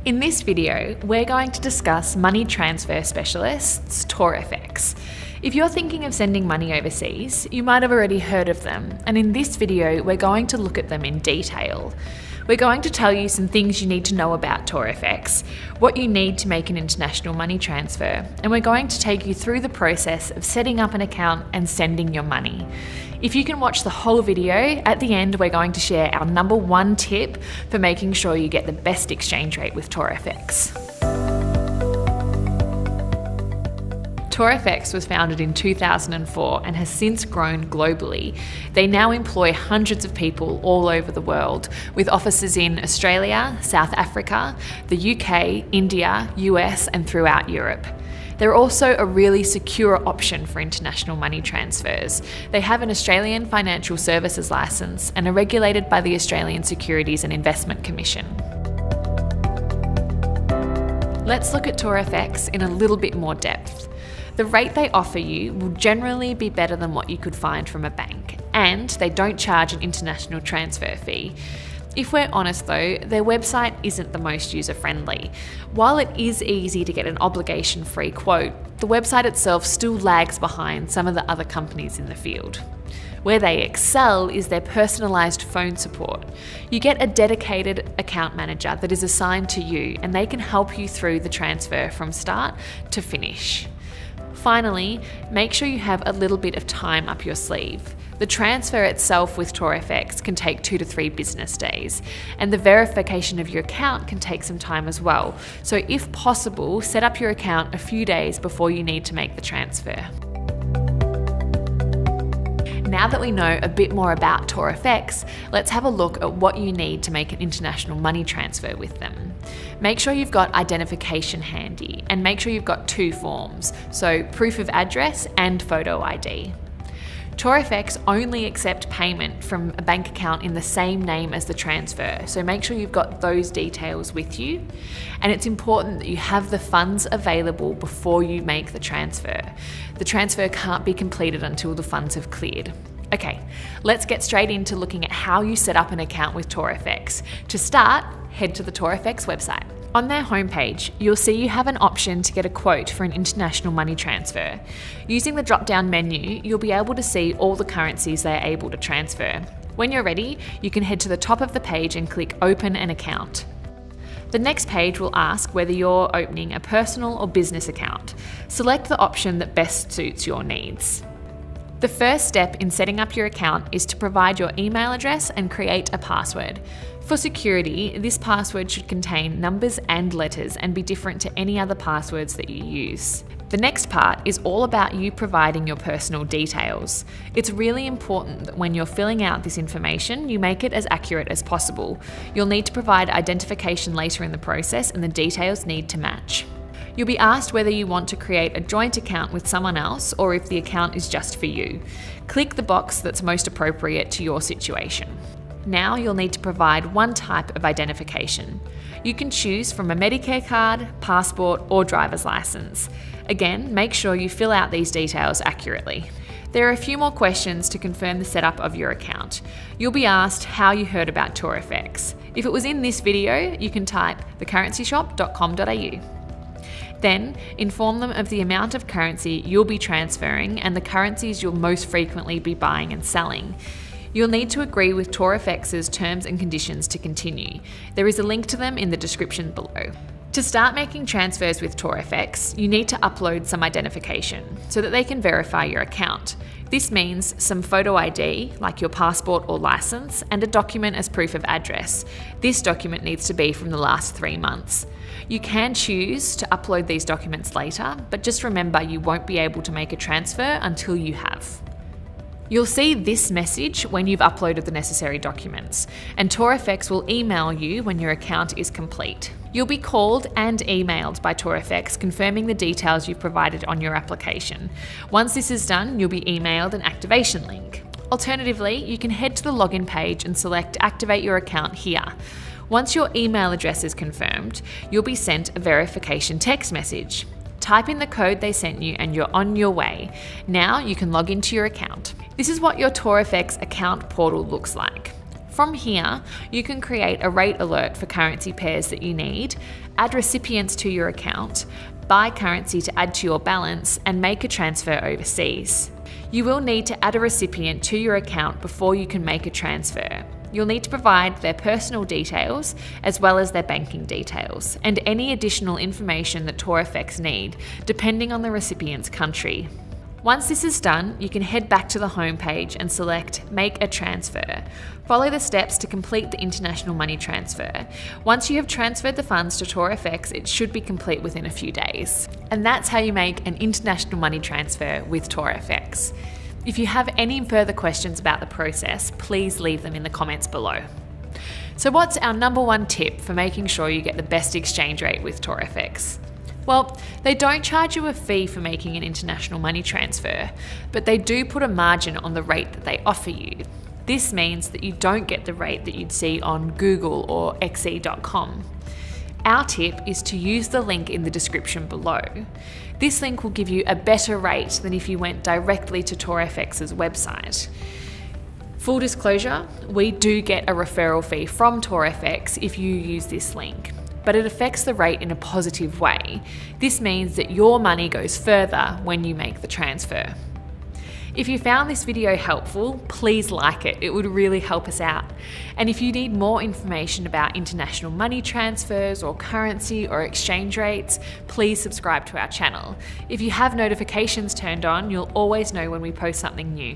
In this video, we're going to discuss money transfer specialists, TorFX. If you're thinking of sending money overseas, you might have already heard of them, and in this video, we're going to look at them in detail. We're going to tell you some things you need to know about TorFX, what you need to make an international money transfer, and we're going to take you through the process of setting up an account and sending your money. If you can watch the whole video, at the end we're going to share our number one tip for making sure you get the best exchange rate with TorFX. TorFX was founded in 2004 and has since grown globally. They now employ hundreds of people all over the world, with offices in Australia, South Africa, the UK, India, US, and throughout Europe. They're also a really secure option for international money transfers. They have an Australian Financial Services Licence and are regulated by the Australian Securities and Investment Commission. Let's look at TorFX in a little bit more depth. The rate they offer you will generally be better than what you could find from a bank, and they don't charge an international transfer fee. If we're honest though, their website isn't the most user-friendly. While it is easy to get an obligation-free quote, the website itself still lags behind some of the other companies in the field. Where they excel is their personalised phone support. You get a dedicated account manager that is assigned to you, and they can help you through the transfer from start to finish. Finally, make sure you have a little bit of time up your sleeve. The transfer itself with TorFX can take 2 to 3 business days, and the verification of your account can take some time as well. So if possible, set up your account a few days before you need to make the transfer. Now that we know a bit more about TorFX, let's have a look at what you need to make an international money transfer with them. Make sure you've got identification handy, and make sure you've got 2 forms, so proof of address and photo ID. TorFX only accept payment from a bank account in the same name as the transfer, so make sure you've got those details with you. And it's important that you have the funds available before you make the transfer. The transfer can't be completed until the funds have cleared. Okay, let's get straight into looking at how you set up an account with TorFX. To start, head to the TorFX website. On their homepage, you'll see you have an option to get a quote for an international money transfer. Using the drop-down menu, you'll be able to see all the currencies they are able to transfer. When you're ready, you can head to the top of the page and click Open an Account. The next page will ask whether you're opening a personal or business account. Select the option that best suits your needs. The first step in setting up your account is to provide your email address and create a password. For security, this password should contain numbers and letters and be different to any other passwords that you use. The next part is all about you providing your personal details. It's really important that when you're filling out this information, you make it as accurate as possible. You'll need to provide identification later in the process, and the details need to match. You'll be asked whether you want to create a joint account with someone else or if the account is just for you. Click the box that's most appropriate to your situation. Now you'll need to provide one type of identification. You can choose from a Medicare card, passport, or driver's license. Again, make sure you fill out these details accurately. There are a few more questions to confirm the setup of your account. You'll be asked how you heard about TorFX. If it was in this video, you can type thecurrencyshop.com.au. Then, inform them of the amount of currency you'll be transferring and the currencies you'll most frequently be buying and selling. You'll need to agree with TorFX's terms and conditions to continue. There is a link to them in the description below. To start making transfers with TorFX, you need to upload some identification so that they can verify your account. This means some photo ID, like your passport or license, and a document as proof of address. This document needs to be from the last 3 months. You can choose to upload these documents later, but just remember you won't be able to make a transfer until you have. You'll see this message when you've uploaded the necessary documents, and TorFX will email you when your account is complete. You'll be called and emailed by TorFX confirming the details you've provided on your application. Once this is done, you'll be emailed an activation link. Alternatively, you can head to the login page and select Activate Your Account here. Once your email address is confirmed, you'll be sent a verification text message. Type in the code they sent you and you're on your way. Now you can log into your account. This is what your TorFX account portal looks like. From here, you can create a rate alert for currency pairs that you need, add recipients to your account, buy currency to add to your balance, and make a transfer overseas. You will need to add a recipient to your account before you can make a transfer. You'll need to provide their personal details as well as their banking details and any additional information that TorFX need, depending on the recipient's country. Once this is done, you can head back to the homepage and select Make a Transfer. Follow the steps to complete the international money transfer. Once you have transferred the funds to TorFX, it should be complete within a few days. And that's how you make an international money transfer with TorFX. If you have any further questions about the process, please leave them in the comments below. So what's our number one tip for making sure you get the best exchange rate with TorFX? Well, they don't charge you a fee for making an international money transfer, but they do put a margin on the rate that they offer you. This means that you don't get the rate that you'd see on Google or xe.com. Our tip is to use the link in the description below. This link will give you a better rate than if you went directly to TorFX's website. Full disclosure, we do get a referral fee from TorFX if you use this link, but it affects the rate in a positive way. This means that your money goes further when you make the transfer. If you found this video helpful, please like it. It would really help us out. And if you need more information about international money transfers or currency or exchange rates, please subscribe to our channel. If you have notifications turned on, you'll always know when we post something new.